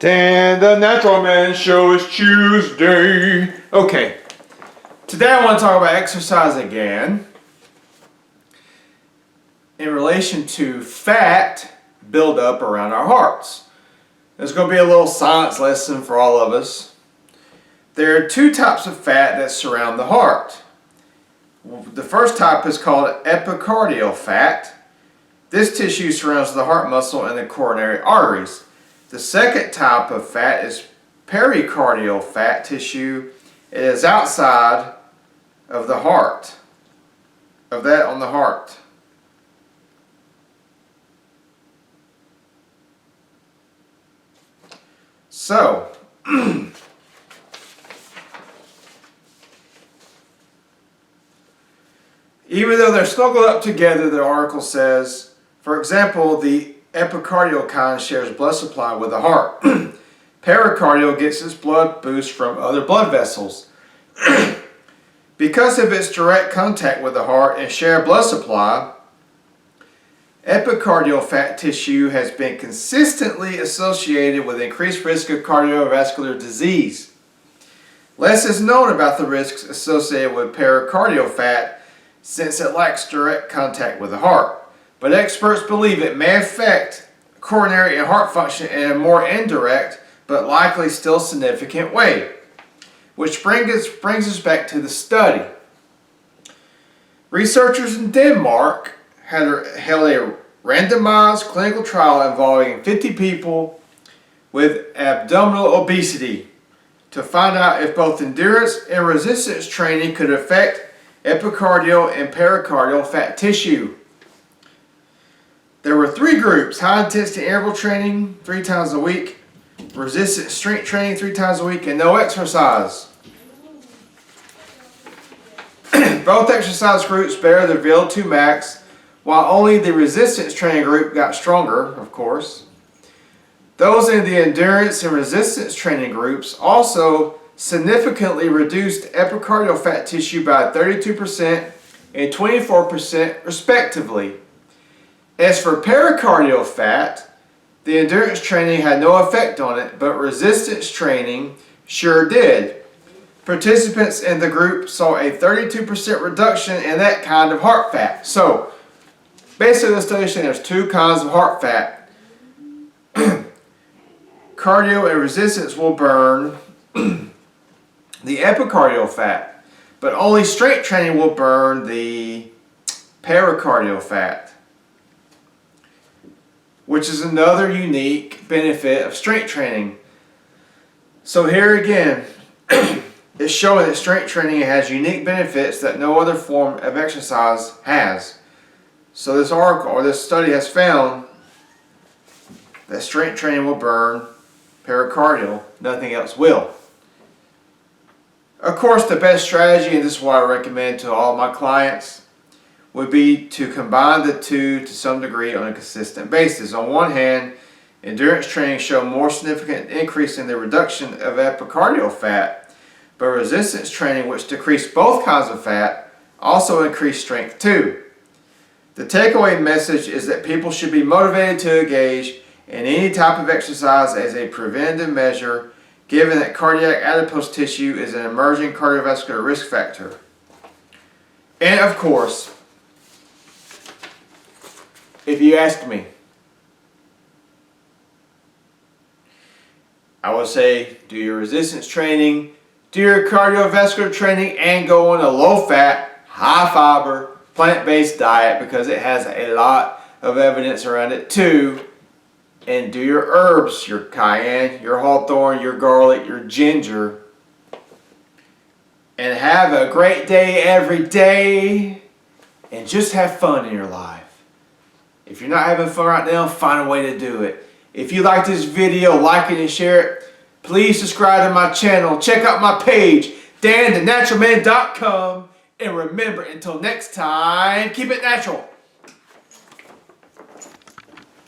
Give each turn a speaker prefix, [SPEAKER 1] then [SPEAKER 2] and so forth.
[SPEAKER 1] Dan the Natural Man Show is Tuesday. Okay, today I want to talk about exercise again in relation to fat buildup around our hearts. There's going to be a little science lesson for all of us. There are two types of fat that surround the heart. The first type is called epicardial fat. This tissue surrounds the heart muscle and the coronary arteries. The second type of fat is pericardial fat tissue. It is outside of the heart, on the heart. So, even though they're snuggled up together, the article says, for example, the epicardial kind shares blood supply with the heart. Pericardial gets its blood boost from other blood vessels. Because of its direct contact with the heart and shared blood supply, epicardial fat tissue has been consistently associated with increased risk of cardiovascular disease. Less is known about the risks associated with pericardial fat since it lacks direct contact with the heart. But experts believe it may affect coronary and heart function in a more indirect but likely still significant way. Which brings us back to the study. Researchers in Denmark held a randomized clinical trial involving 50 people with abdominal obesity to find out if both endurance and resistance training could affect epicardial and pericardial fat tissue. There were three groups: high intensity interval training 3 times a week, resistance strength training 3 times a week, and no exercise. Both exercise groups barely the VO2 max, while only the resistance training group got stronger, of course. Those in the endurance and resistance training groups also significantly reduced epicardial fat tissue by 32% and 24% respectively. As for pericardial fat, the endurance training had no effect on it, but resistance training sure did. Participants in the group saw a 32% reduction in that kind of heart fat. So, basically the study is saying there's two kinds of heart fat. Cardio and resistance will burn the epicardial fat, but only strength training will burn the pericardial fat, which is another unique benefit of strength training. So here again, it's showing that strength training has unique benefits that no other form of exercise has. So this article, or this study, has found that strength training will burn pericardial, nothing else will. Of course, the best strategy, and this is what I recommend to all my clients, would be to combine the two to some degree on a consistent basis. On one hand, endurance training showed more significant increase in the reduction of epicardial fat, but resistance training, which decreased both kinds of fat, also increased strength too. The takeaway message is that people should be motivated to engage in any type of exercise as a preventative measure, given that cardiac adipose tissue is an emerging cardiovascular risk factor. And of course, if you ask me, I would say do your resistance training, do your cardiovascular training, and go on a low-fat, high-fiber, plant-based diet because it has a lot of evidence around it too. And do your herbs, your cayenne, your hawthorn, your garlic, your ginger. And have a great day every day. And just have fun in your life. If you're not having fun right now, find a way to do it. If you like this video, like it and share it. Please subscribe to my channel. Check out my page, DanTheNaturalMan.com. And remember, until next time, keep it natural.